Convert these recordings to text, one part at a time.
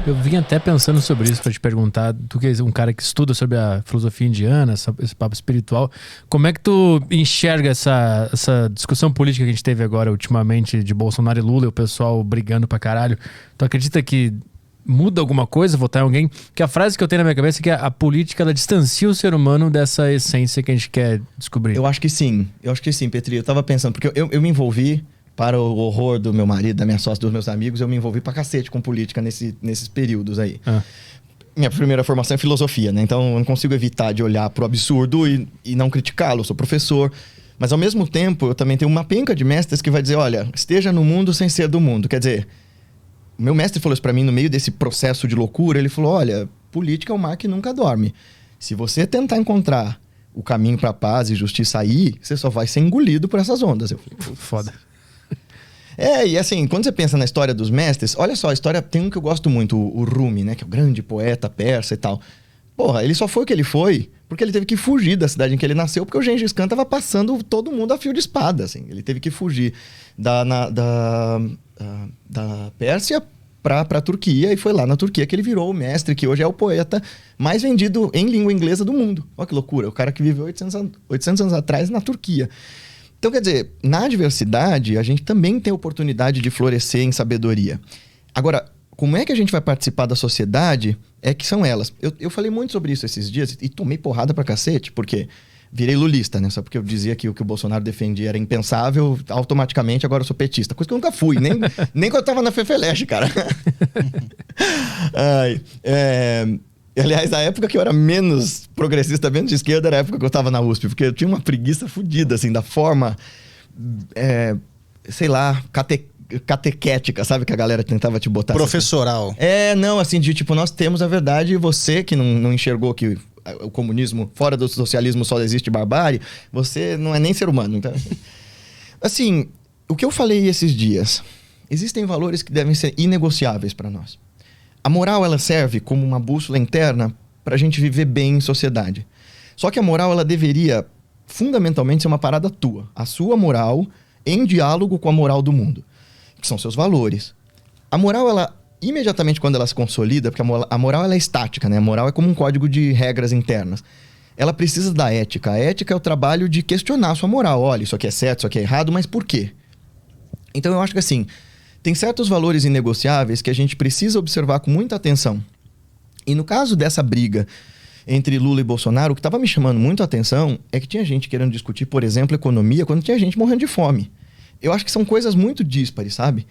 Eu vim até pensando sobre isso para te perguntar, tu que é um cara que estuda sobre a filosofia indiana, esse papo espiritual, como é que tu enxerga essa discussão política que a gente teve agora ultimamente de Bolsonaro e Lula e o pessoal brigando pra caralho? Tu acredita que muda alguma coisa votar em alguém? Que a frase que eu tenho na minha cabeça é que a política ela distancia o ser humano dessa essência que a gente quer descobrir. Eu acho que sim, Petri. Eu tava pensando, porque eu me envolvi, para o horror do meu marido, da minha sócia, dos meus amigos, eu me envolvi pra cacete com política nesses períodos aí. Minha primeira formação é filosofia, né? Então eu não consigo evitar de olhar pro absurdo e não criticá-lo. Eu sou professor. Mas ao mesmo tempo, eu também tenho uma penca de mestres que vai dizer, olha, esteja no mundo sem ser do mundo. Quer dizer, o meu mestre falou isso pra mim no meio desse processo de loucura. Ele falou, olha, política é um mar que nunca dorme. Se você tentar encontrar o caminho pra paz e justiça aí, você só vai ser engolido por essas ondas. Eu falei, foda. E assim, quando você pensa na história dos mestres, olha só, a história tem um que eu gosto muito, o Rumi, né? Que é o grande poeta persa e tal. Porra, ele só foi o que ele foi porque ele teve que fugir da cidade em que ele nasceu, porque o Gengis Khan tava passando todo mundo a fio de espada, assim. Ele teve que fugir da Pérsia pra Turquia, e foi lá na Turquia que ele virou o mestre, que hoje é o poeta mais vendido em língua inglesa do mundo. Olha que loucura, o cara que viveu 800 anos atrás na Turquia. Então, quer dizer, na diversidade, a gente também tem a oportunidade de florescer em sabedoria. Agora, como é que a gente vai participar da sociedade? É que são elas. Eu falei muito sobre isso esses dias e tomei porrada pra cacete, porque virei lulista, né? Só porque eu dizia que o que o Bolsonaro defendia era impensável, automaticamente agora eu sou petista. Coisa que eu nunca fui, nem quando eu tava na Fefeleche, cara. Aliás, a época que eu era menos progressista, menos de esquerda, era a época que eu tava na USP, porque eu tinha uma preguiça fodida, assim, da forma, sei lá, catequética, sabe? Que a galera tentava te botar. Professoral. Não, assim, de tipo, nós temos a verdade e você que não enxergou que o comunismo, fora do socialismo, só existe barbárie, você não é nem ser humano. Então, assim, o que eu falei esses dias, existem valores que devem ser inegociáveis para nós. A moral, ela serve como uma bússola interna para a gente viver bem em sociedade. Só que a moral, ela deveria, fundamentalmente, ser uma parada tua. A sua moral em diálogo com a moral do mundo, que são seus valores. A moral, ela, imediatamente quando ela se consolida, porque a moral ela é estática, né? A moral é como um código de regras internas. Ela precisa da ética. A ética é o trabalho de questionar a sua moral. Olha, isso aqui é certo, isso aqui é errado, mas por quê? Então eu acho que assim, tem certos valores inegociáveis que a gente precisa observar com muita atenção. E no caso dessa briga entre Lula e Bolsonaro, o que estava me chamando muito a atenção é que tinha gente querendo discutir, por exemplo, economia, quando tinha gente morrendo de fome. Eu acho que são coisas muito díspares, sabe?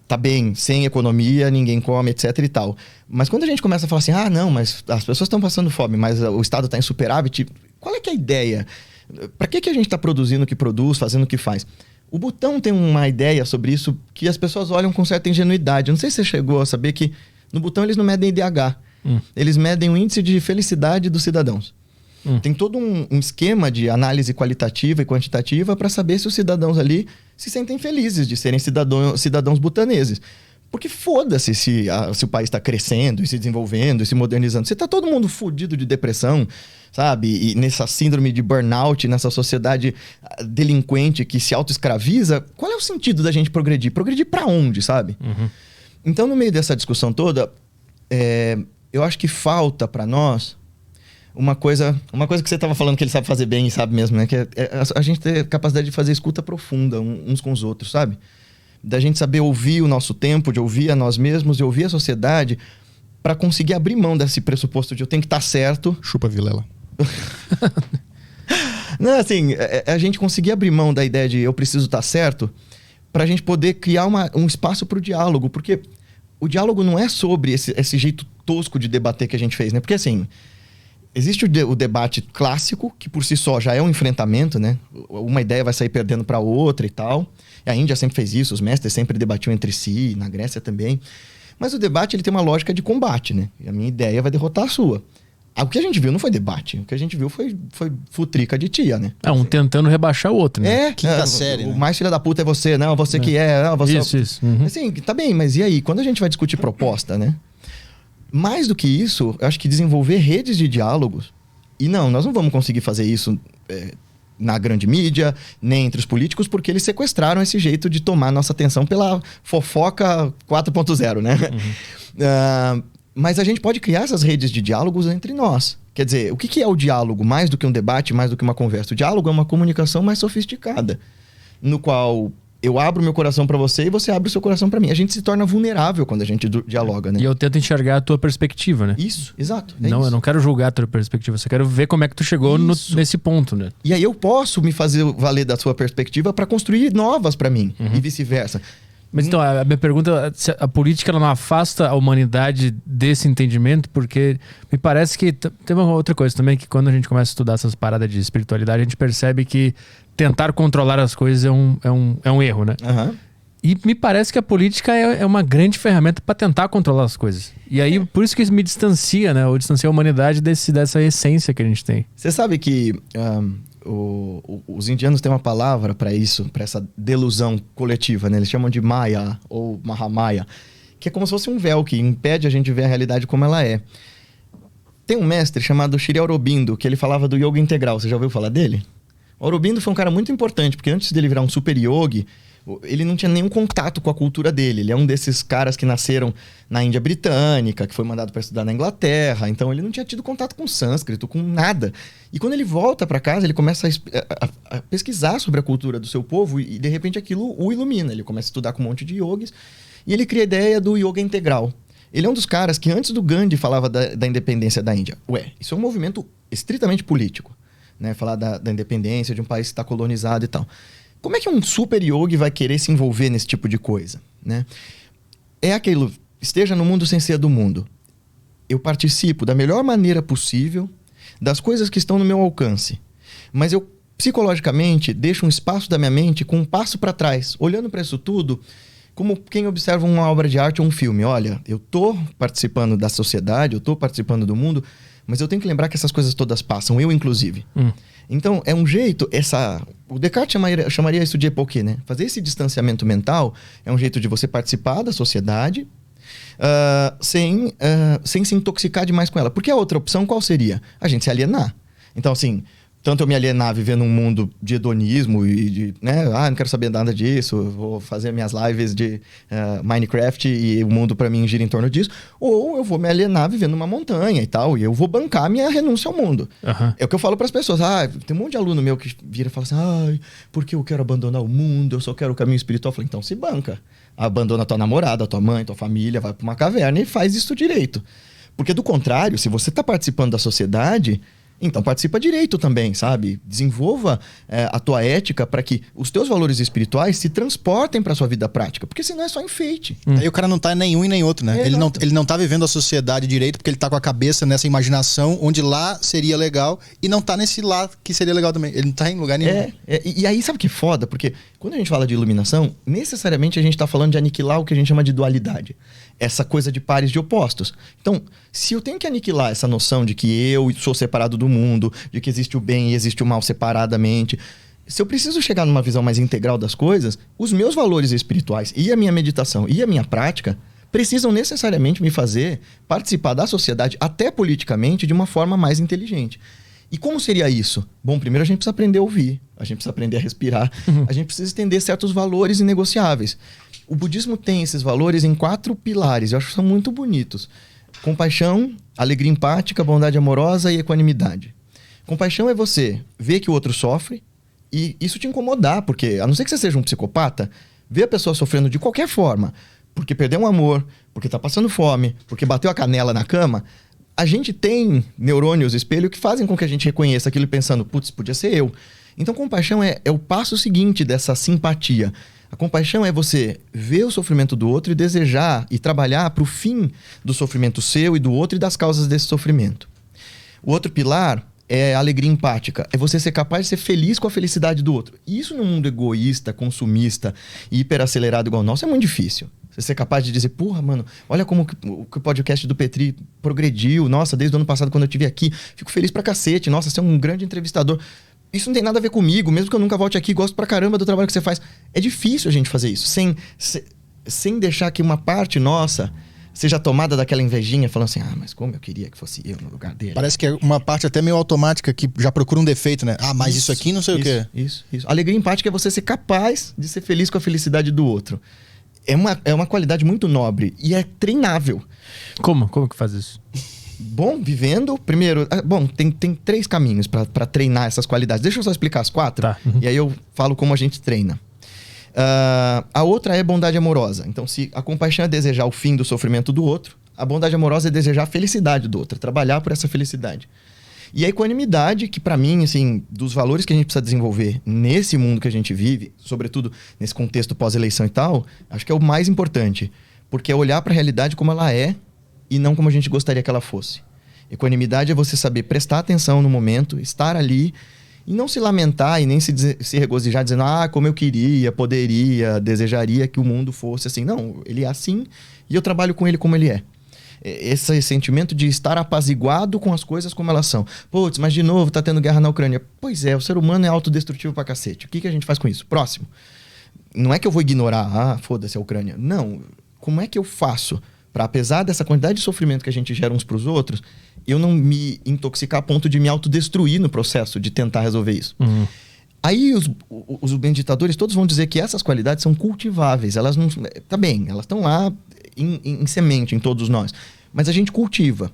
Tá bem, sem economia, ninguém come, etc e tal. Mas quando a gente começa a falar assim, não, mas as pessoas estão passando fome, mas o Estado está em superávit, qual é que é a ideia? Para que a gente está produzindo o que produz, fazendo o que faz? O Butão tem uma ideia sobre isso que as pessoas olham com certa ingenuidade. Eu não sei se você chegou a saber que no Butão eles não medem IDH. Eles medem o índice de felicidade dos cidadãos. Tem todo um esquema de análise qualitativa e quantitativa para saber se os cidadãos ali se sentem felizes de serem cidadãos butaneses. Porque foda-se se o país está crescendo e se desenvolvendo e se modernizando. Se tá todo mundo fudido de depressão, sabe? E nessa síndrome de burnout, nessa sociedade delinquente que se autoescraviza, qual é o sentido da gente progredir? Progredir pra onde, sabe? Então, no meio dessa discussão toda, eu acho que falta pra nós uma coisa que você estava falando que ele sabe fazer bem e sabe mesmo, né? Que é a gente ter capacidade de fazer escuta profunda uns com os outros, sabe? Da gente saber ouvir o nosso tempo, de ouvir a nós mesmos, de ouvir a sociedade, para conseguir abrir mão desse pressuposto de eu tenho que estar certo. Chupa Vilela. Não, assim, a gente conseguir abrir mão da ideia de eu preciso estar certo, pra gente poder criar um espaço pro diálogo, porque o diálogo não é sobre esse jeito tosco de debater que a gente fez, né? Porque assim, existe o debate clássico, que por si só já é um enfrentamento, né? Uma ideia vai sair perdendo para outra e tal. A Índia sempre fez isso, os mestres sempre debatiam entre si, na Grécia também. Mas o debate ele tem uma lógica de combate, né? E a minha ideia vai derrotar a sua. O que a gente viu não foi debate. O que a gente viu foi futrica de tia, né? Um tentando rebaixar o outro, né? Quinta série, o né? mais filha da puta é você, não, você que é. Não, você Isso. Assim, tá bem, mas e aí? Quando a gente vai discutir proposta, né? Mais do que isso, eu acho que desenvolver redes de diálogos. E nós não vamos conseguir fazer isso na grande mídia, nem entre os políticos, porque eles sequestraram esse jeito de tomar nossa atenção pela fofoca 4.0, né? Mas a gente pode criar essas redes de diálogos entre nós. Quer dizer, o que é o diálogo? Mais do que um debate, mais do que uma conversa. O diálogo é uma comunicação mais sofisticada, no qual eu abro meu coração para você e você abre o seu coração para mim. A gente se torna vulnerável quando a gente dialoga, né? E eu tento enxergar a tua perspectiva, né? Isso, exato. Não, isso. Eu não quero julgar a tua perspectiva, eu só quero ver como é que tu chegou nesse ponto, né? E aí eu posso me fazer valer da sua perspectiva para construir novas para mim e vice-versa. Mas então, a minha pergunta, se a política ela não afasta a humanidade desse entendimento, porque me parece que tem uma outra coisa também, que quando a gente começa a estudar essas paradas de espiritualidade, a gente percebe que tentar controlar as coisas é um erro, né? Uhum. E me parece que a política é uma grande ferramenta para tentar controlar as coisas. E aí, por isso que isso me distancia, né? Ou distancia a humanidade dessa essência que a gente tem. Você sabe que os indianos têm uma palavra para isso, para essa delusão coletiva, né? Eles chamam de Maya ou Mahamaya, que é como se fosse um véu que impede a gente ver a realidade como ela é. Tem um mestre chamado Sri Aurobindo, que ele falava do yoga integral. Você já ouviu falar dele? O Aurobindo foi um cara muito importante, porque antes dele virar um super yogi, ele não tinha nenhum contato com a cultura dele. Ele é um desses caras que nasceram na Índia Britânica, que foi mandado para estudar na Inglaterra. Então ele não tinha tido contato com sânscrito, com nada. E quando ele volta para casa, ele começa a pesquisar sobre a cultura do seu povo e de repente aquilo o ilumina. Ele começa a estudar com um monte de yogis e ele cria a ideia do yoga integral. Ele é um dos caras que antes do Gandhi falava da independência da Índia. Isso é um movimento estritamente político, né? Falar da independência de um país que está colonizado e tal. Como é que um super yogi vai querer se envolver nesse tipo de coisa, né? É aquilo, esteja no mundo sem ser do mundo. Eu participo da melhor maneira possível das coisas que estão no meu alcance. Mas eu, psicologicamente, deixo um espaço da minha mente com um passo para trás, olhando para isso tudo como quem observa uma obra de arte ou um filme. Olha, eu tô participando da sociedade, eu tô participando do mundo, mas eu tenho que lembrar que essas coisas todas passam, eu inclusive. Então, é um jeito, o Descartes chamaria isso de epoquê, né? Fazer esse distanciamento mental é um jeito de você participar da sociedade sem se intoxicar demais com ela. Porque a outra opção qual seria? A gente se alienar. Então, assim, tanto eu me alienar vivendo um mundo de hedonismo e de, né? Não quero saber nada disso, vou fazer minhas lives de Minecraft e o mundo pra mim gira em torno disso. Ou eu vou me alienar vivendo numa montanha e tal, e eu vou bancar minha renúncia ao mundo. É o que eu falo pras pessoas. Tem um monte de aluno meu que vira e fala assim, porque eu quero abandonar o mundo, eu só quero o caminho espiritual. Eu falo, então se banca. Abandona tua namorada, tua mãe, tua família, vai pra uma caverna e faz isso direito. Porque do contrário, se você tá participando da sociedade, então participa direito também, sabe? Desenvolva a tua ética para que os teus valores espirituais se transportem para sua vida prática, porque senão é só enfeite. Aí o cara não tá em nenhum e nem outro, né? Ele não tá vivendo a sociedade direito porque ele tá com a cabeça nessa imaginação onde lá seria legal e não tá nesse lá que seria legal também. Ele não tá em lugar nenhum. E aí sabe o que é foda? Porque quando a gente fala de iluminação, necessariamente a gente tá falando de aniquilar o que a gente chama de dualidade. Essa coisa de pares de opostos. Então, se eu tenho que aniquilar essa noção de que eu sou separado do mundo, de que existe o bem e existe o mal separadamente, se eu preciso chegar numa visão mais integral das coisas, os meus valores espirituais e a minha meditação e a minha prática precisam necessariamente me fazer participar da sociedade, até politicamente, de uma forma mais inteligente. E como seria isso? Bom, primeiro a gente precisa aprender a ouvir, a gente precisa aprender a respirar, a gente precisa entender certos valores inegociáveis. O budismo tem esses valores em 4 pilares, eu acho que são muito bonitos. Compaixão, alegria empática, bondade amorosa e equanimidade. Compaixão é você ver que o outro sofre e isso te incomodar, porque a não ser que você seja um psicopata, ver a pessoa sofrendo de qualquer forma, porque perdeu um amor, porque tá passando fome, porque bateu a canela na cama, a gente tem neurônios espelho que fazem com que a gente reconheça aquilo pensando, putz, podia ser eu. Então compaixão é o passo seguinte dessa simpatia. A compaixão é você ver o sofrimento do outro e desejar e trabalhar para o fim do sofrimento seu e do outro e das causas desse sofrimento. O outro pilar é a alegria empática. É você ser capaz de ser feliz com a felicidade do outro. E isso num mundo egoísta, consumista e hiperacelerado igual o nosso é muito difícil. Você ser capaz de dizer, porra, mano, olha como o podcast do Petri progrediu. Nossa, desde o ano passado quando eu estive aqui, fico feliz pra cacete. Nossa, você é um grande entrevistador. Isso não tem nada a ver comigo, mesmo que eu nunca volte aqui, gosto pra caramba do trabalho que você faz. É difícil a gente fazer isso, sem deixar que uma parte nossa seja tomada daquela invejinha, falando assim, mas como eu queria que fosse eu no lugar dele. Parece que é uma parte até meio automática que já procura um defeito, né? Mas isso aqui não sei o quê. Isso. Alegria empática é você ser capaz de ser feliz com a felicidade do outro. é uma qualidade muito nobre e é treinável. Como? Como que faz isso? Bom, vivendo, primeiro... Bom, tem 3 caminhos para treinar essas qualidades. Deixa eu só explicar as 4, Tá. E aí eu falo como a gente treina. A outra é bondade amorosa. Então, se a compaixão é desejar o fim do sofrimento do outro, a bondade amorosa é desejar a felicidade do outro, é trabalhar por essa felicidade. E a equanimidade, que para mim, assim, dos valores que a gente precisa desenvolver nesse mundo que a gente vive, sobretudo nesse contexto pós-eleição e tal, acho que é o mais importante. Porque é olhar para a realidade como ela é e não como a gente gostaria que ela fosse. Equanimidade é você saber prestar atenção no momento, estar ali e não se lamentar e nem se regozijar dizendo, como eu queria, poderia, desejaria que o mundo fosse assim. Não, ele é assim e eu trabalho com ele como ele é. Esse sentimento de estar apaziguado com as coisas como elas são. Putz, mas de novo tá tendo guerra na Ucrânia. Pois é, o ser humano é autodestrutivo pra cacete. O que a gente faz com isso? Próximo. Não é que eu vou ignorar, foda-se a Ucrânia. Não. Como é que eu faço para, apesar dessa quantidade de sofrimento que a gente gera uns pros outros, eu não me intoxicar a ponto de me autodestruir no processo de tentar resolver isso? Uhum. Aí os meditadores todos vão dizer que essas qualidades são cultiváveis. Elas não... Tá bem, elas estão lá em semente em todos nós. Mas a gente cultiva.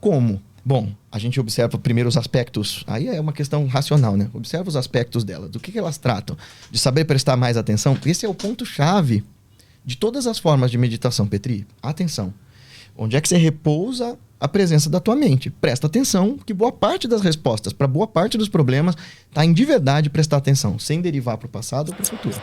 Como? Bom, a gente observa primeiro os aspectos... Aí é uma questão racional, né? Observa os aspectos delas. Do que elas tratam? De saber prestar mais atenção. Esse é o ponto-chave de todas as formas de meditação, Petri. Atenção. Onde é que você repousa a presença da tua mente? Presta atenção, que boa parte das respostas para boa parte dos problemas está em de verdade prestar atenção, sem derivar para o passado ou para o futuro.